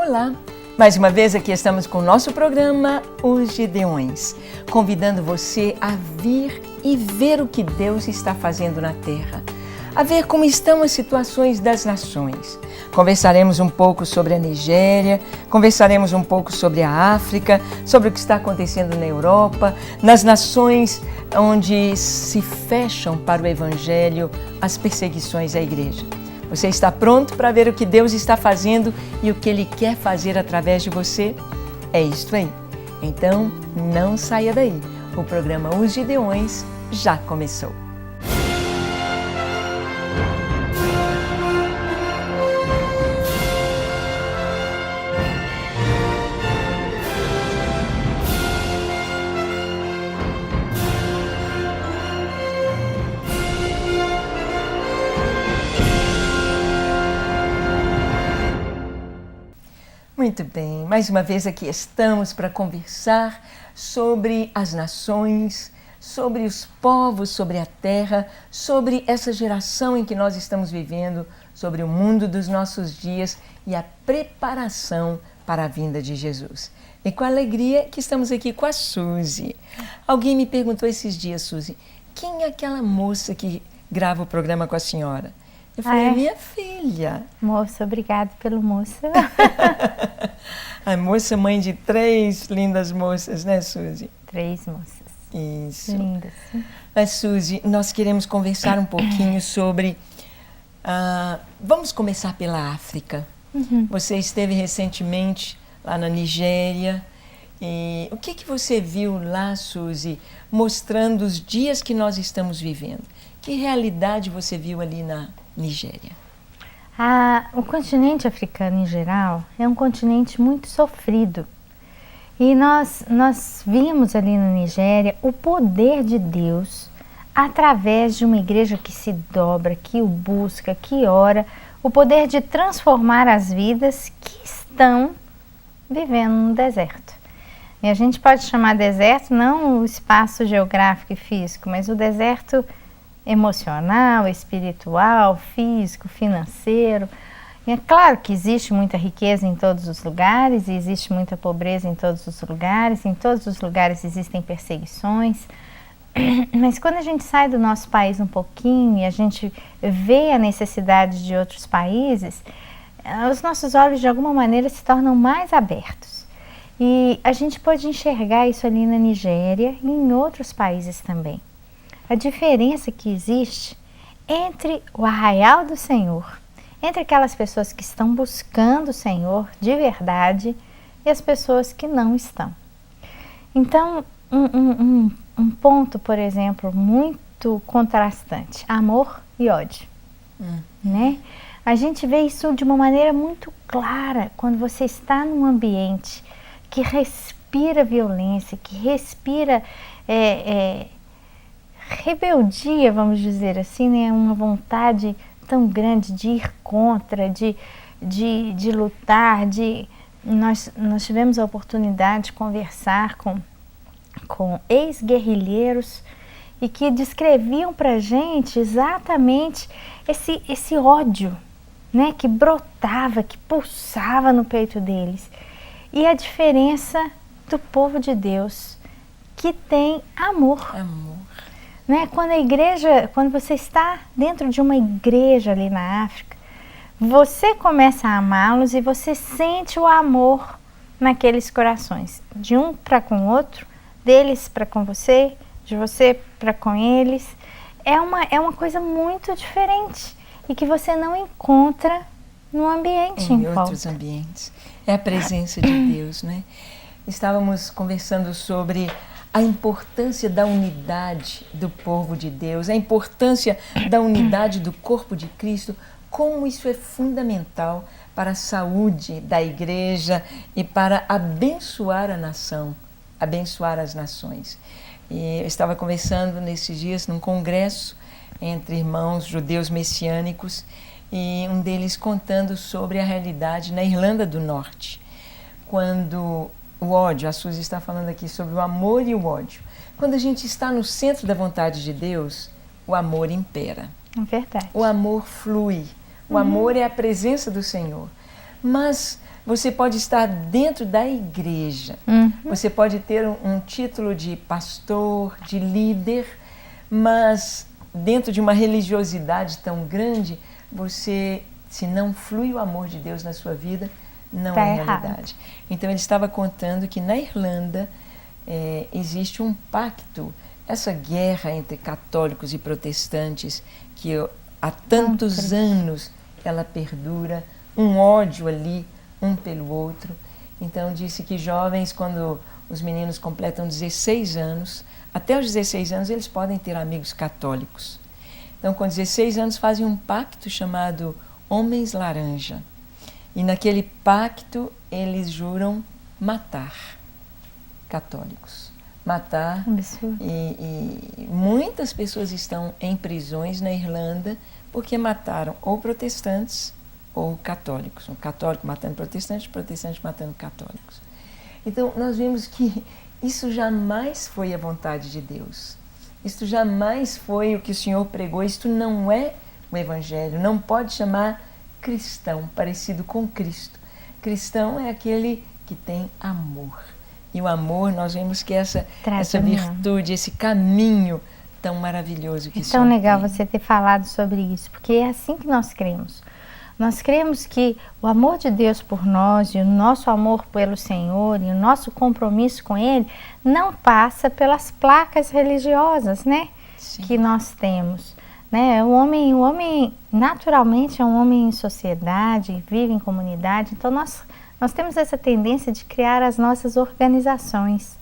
Olá! Mais uma vez aqui estamos com o nosso programa Os Gideões, convidando você a vir e ver o que Deus está fazendo na Terra, a ver como estão as situações das nações. Conversaremos um pouco sobre a Nigéria, conversaremos um pouco sobre a África, sobre o que está acontecendo na Europa, nas nações onde se fecham para o Evangelho as perseguições à igreja. Você está pronto para ver o que Deus está fazendo e o que Ele quer fazer através de você? É isto aí. Então, não saia daí. O programa Os Gideões já começou. Muito bem, mais uma vez aqui estamos para conversar sobre as nações, sobre os povos, sobre a terra, sobre essa geração em que nós estamos vivendo, sobre o mundo dos nossos dias e a preparação para a vinda de Jesus. E com alegria que estamos aqui com a Suzy. Alguém me perguntou esses dias, Suzy, quem é aquela moça que grava o programa com a senhora? Eu falei, minha filha. Moça, obrigada pelo moça. A moça, mãe de 3 lindas moças, né, Suzy? 3 moças. Isso. Lindas. Mas, Suzy, nós queremos conversar um pouquinho sobre... vamos começar pela África. Você esteve recentemente lá na Nigéria. E o que você viu lá, Suzy, mostrando os dias que nós estamos vivendo? Que realidade você viu ali na Nigéria? O continente africano em geral é um continente muito sofrido. E nós vimos ali na Nigéria o poder de Deus através de uma igreja que se dobra, que o busca, que ora, o poder de transformar as vidas que estão vivendo no deserto. E a gente pode chamar deserto não o espaço geográfico e físico, mas o deserto emocional, espiritual, físico, financeiro. E é claro que existe muita riqueza em todos os lugares, e existe muita pobreza em todos os lugares existem perseguições, mas quando a gente sai do nosso país um pouquinho e a gente vê a necessidade de outros países, os nossos olhos de alguma maneira se tornam mais abertos. E a gente pode enxergar isso ali na Nigéria e em outros países também. A diferença que existe entre o arraial do Senhor, entre aquelas pessoas que estão buscando o Senhor de verdade e as pessoas que não estão. Então, um ponto, por exemplo, muito contrastante, amor e ódio. Né? A gente vê isso de uma maneira muito clara quando você está num ambiente que respira violência, que respira rebeldia, vamos dizer assim, né? Uma vontade tão grande de ir contra, de lutar, nós tivemos a oportunidade de conversar com ex-guerrilheiros e que descreviam para a gente exatamente esse ódio, né? Que brotava, que pulsava no peito deles. E a diferença do povo de Deus, que tem amor. Né? Quando você está dentro de uma igreja ali na África, você começa a amá-los e você sente o amor naqueles corações, de um para com o outro, deles para com você, de você para com eles. É uma coisa muito diferente e que você não encontra no ambiente em outros ambientes. É a presença de Deus, né? Estávamos conversando sobre a importância da unidade do povo de Deus, a importância da unidade do corpo de Cristo, como isso é fundamental para a saúde da igreja e para abençoar a nação, abençoar as nações. E eu estava conversando nesses dias num congresso entre irmãos judeus messiânicos e um deles contando sobre a realidade na Irlanda do Norte, quando o ódio, a Suzy está falando aqui sobre o amor e o ódio. Quando a gente está no centro da vontade de Deus, o amor impera. É verdade. O amor flui. O amor é a presença do Senhor. Mas Você pode estar dentro da igreja, você pode ter um título de pastor, de líder, mas dentro de uma religiosidade tão grande, você, se não flui o amor de Deus na sua vida, não é realidade. Então ele estava contando que na Irlanda existe um pacto, essa guerra entre católicos e protestantes, que há tantos anos ela perdura, um ódio ali, um pelo outro. Então disse que jovens, quando os meninos completam 16 anos, até os 16 anos eles podem ter amigos católicos. Então com 16 anos fazem um pacto chamado Homens Laranja. E naquele pacto eles juram matar católicos. Matar. E muitas pessoas estão em prisões na Irlanda porque mataram ou protestantes ou católicos. Um católico matando protestantes, protestantes matando católicos. Então nós vimos que isso jamais foi a vontade de Deus. Isso jamais foi o que o Senhor pregou. Isto não é o Evangelho. Não pode chamar cristão parecido com Cristo. Cristão é aquele que tem amor. E o amor, nós vemos que essa virtude, esse caminho tão maravilhoso que o Senhor tem. É tão legal você ter falado sobre isso, porque é assim que nós cremos. Nós cremos que o amor de Deus por nós e o nosso amor pelo Senhor e o nosso compromisso com Ele não passa pelas placas religiosas, né? Sim. Que nós temos. Né? O homem naturalmente é um homem em sociedade, vive em comunidade, então nós temos essa tendência de criar as nossas organizações.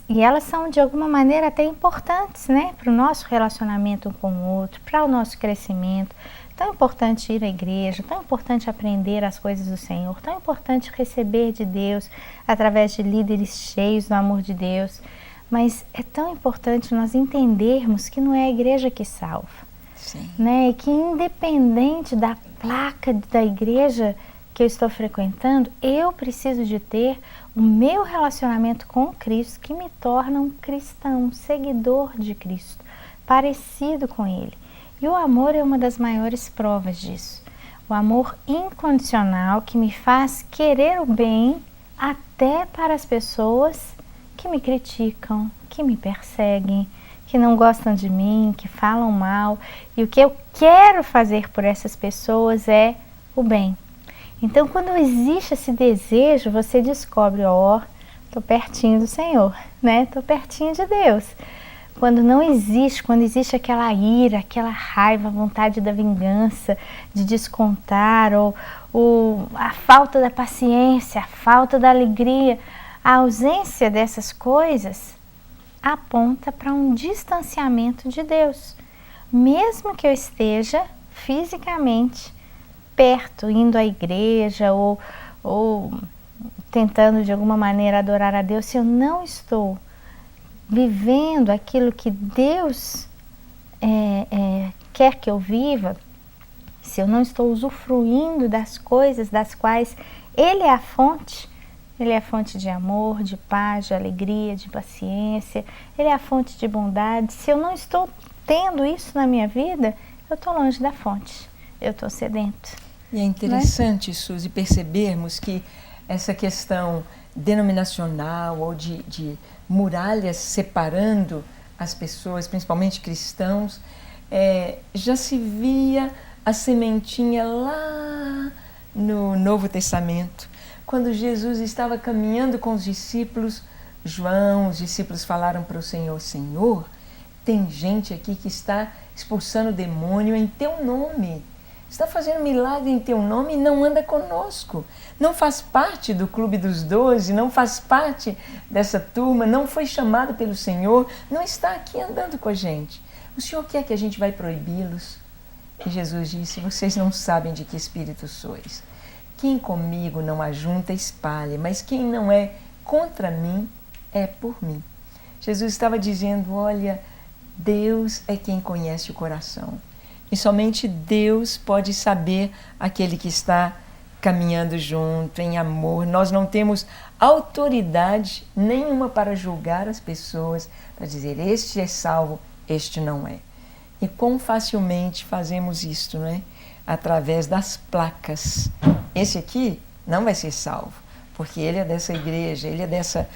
E elas são de alguma maneira até importantes, né? Para o nosso relacionamento um com o outro, para o nosso crescimento. Tão importante ir à igreja, tão importante aprender as coisas do Senhor, tão importante receber de Deus através de líderes cheios do amor de Deus. Mas é tão importante nós entendermos que não é a igreja que salva. Sim. Né? E que independente da placa da igreja que eu estou frequentando, eu preciso de ter o meu relacionamento com Cristo que me torna um cristão, um seguidor de Cristo, parecido com Ele. E o amor é uma das maiores provas disso. O amor incondicional que me faz querer o bem até para as pessoas que me criticam, que me perseguem, que não gostam de mim, que falam mal. E o que eu quero fazer por essas pessoas é o bem. Então, quando existe esse desejo, você descobre, estou pertinho do Senhor, né? Estou pertinho de Deus. Quando existe aquela ira, aquela raiva, a vontade da vingança, de descontar, ou a falta da paciência, a falta da alegria, a ausência dessas coisas aponta para um distanciamento de Deus. Mesmo que eu esteja fisicamente perto, indo à igreja ou tentando de alguma maneira adorar a Deus, se eu não estou vivendo aquilo que Deus quer que eu viva, se eu não estou usufruindo das coisas das quais Ele é a fonte de amor, de paz, de alegria, de paciência, Ele é a fonte de bondade. Se eu não estou tendo isso na minha vida, eu estou longe da fonte, eu estou sedento. E é interessante, Suzy, percebermos que essa questão denominacional ou de muralhas separando as pessoas, principalmente cristãos, já se via a sementinha lá no Novo Testamento. Quando Jesus estava caminhando com os discípulos, os discípulos falaram para o Senhor: Senhor, tem gente aqui que está expulsando o demônio em teu nome. Está fazendo milagre em teu nome e não anda conosco. Não faz parte do clube dos 12, não faz parte dessa turma, não foi chamado pelo Senhor, não está aqui andando com a gente. O Senhor quer que a gente vai proibi-los? E Jesus disse: vocês não sabem de que espírito sois. Quem comigo não ajunta, espalha, mas quem não é contra mim, é por mim. Jesus estava dizendo: olha, Deus é quem conhece o coração. E somente Deus pode saber aquele que está caminhando junto, em amor. Nós não temos autoridade nenhuma para julgar as pessoas, para dizer: este é salvo, este não é. E quão facilmente fazemos isto, não é? Através das placas. Esse aqui não vai ser salvo, porque ele é dessa igreja, ele é dessa...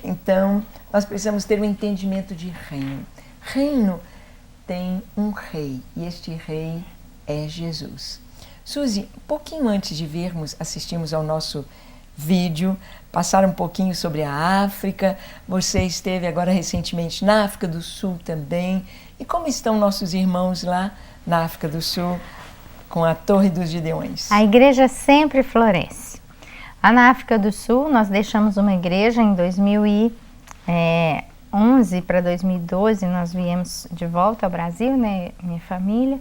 Então, nós precisamos ter um entendimento de reino. Reino tem um rei, e este rei é Jesus. Suzy, um pouquinho antes de assistimos ao nosso vídeo, passar um pouquinho sobre a África. Você esteve agora recentemente na África do Sul também. E como estão nossos irmãos lá na África do Sul com a Torre dos Gideões? A igreja sempre floresce. Lá na África do Sul, nós deixamos uma igreja em 2011 para 2012, nós viemos de volta ao Brasil, né, minha família,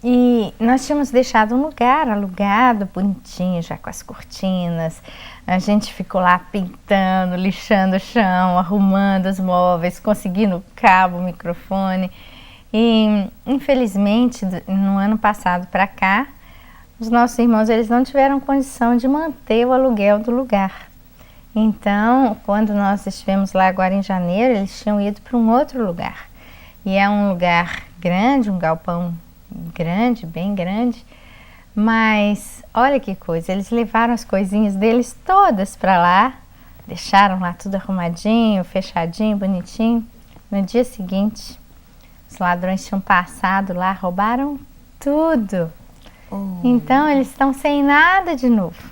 e nós tínhamos deixado um lugar alugado, bonitinho, já com as cortinas. A gente ficou lá pintando, lixando o chão, arrumando os móveis, conseguindo o cabo, o microfone. E, infelizmente, no ano passado para cá, os nossos irmãos, eles não tiveram condição de manter o aluguel do lugar. Então, quando nós estivemos lá agora em janeiro, eles tinham ido para um outro lugar. E é um lugar grande, um galpão grande, bem grande. Mas, olha que coisa, eles levaram as coisinhas deles todas para lá, deixaram lá tudo arrumadinho, fechadinho, bonitinho. No dia seguinte, os ladrões tinham passado lá, roubaram tudo. Então, eles estão sem nada de novo,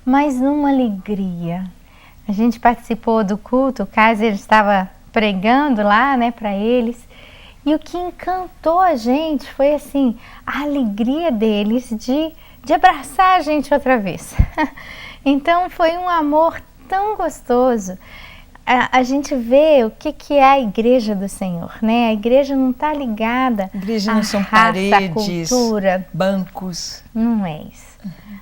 mas numa alegria. A gente participou do culto, o Kaiser estava pregando lá, né, para eles, e o que encantou a gente foi assim, a alegria deles de abraçar a gente outra vez. Então, foi um amor tão gostoso. A gente vê o que é a igreja do Senhor, né? A igreja não está ligada à igreja não são raça, paredes, cultura, bancos. Não é isso.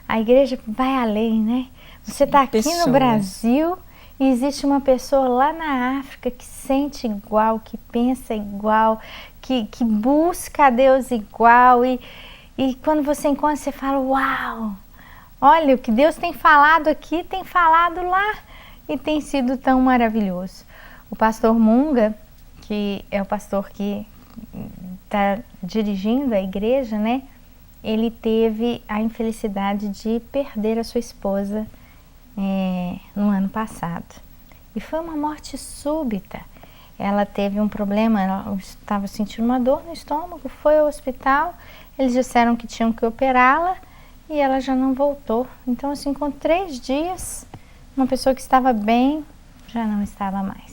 A igreja vai além, né? Você está aqui no Brasil e existe uma pessoa lá na África que sente igual, que pensa igual, que busca a Deus igual. E quando você encontra, você fala, uau! Olha, o que Deus tem falado aqui, tem falado lá. E tem sido tão maravilhoso. O pastor Munga, que é o pastor que está dirigindo a igreja, né? Ele teve a infelicidade de perder a sua esposa no ano passado. E foi uma morte súbita. Ela teve um problema, ela estava sentindo uma dor no estômago, foi ao hospital, eles disseram que tinham que operá-la e ela já não voltou. Então, assim, com 3 dias... Uma pessoa que estava bem, já não estava mais.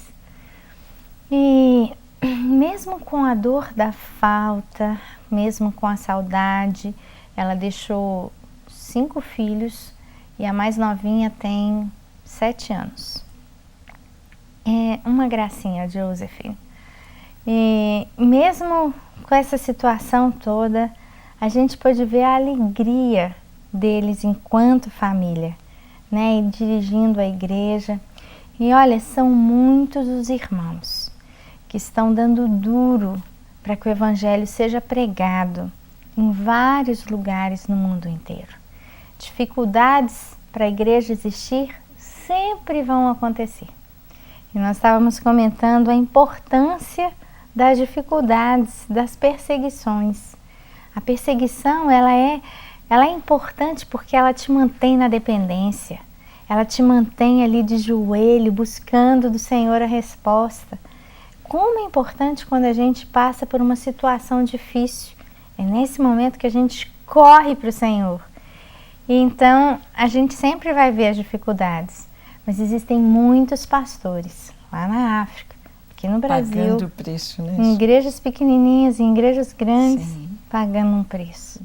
E mesmo com a dor da falta, mesmo com a saudade, ela deixou 5 filhos e a mais novinha tem 7 anos. É uma gracinha, Josephine. E mesmo com essa situação toda, a gente pôde ver a alegria deles enquanto família, né, e dirigindo a igreja. E olha, são muitos os irmãos que estão dando duro para que o evangelho seja pregado em vários lugares no mundo inteiro. Dificuldades para a igreja existir sempre vão acontecer. E nós estávamos comentando a importância das dificuldades, das perseguições. A perseguição, ela é importante porque ela te mantém na dependência, ela te mantém ali de joelho, buscando do Senhor a resposta. Como é importante quando a gente passa por uma situação difícil, é nesse momento que a gente corre para o Senhor. E então, a gente sempre vai ver as dificuldades, mas existem muitos pastores lá na África, aqui no Brasil, pagando o preço, né? em igrejas pequenininhas, em igrejas grandes, Sim. pagando um preço.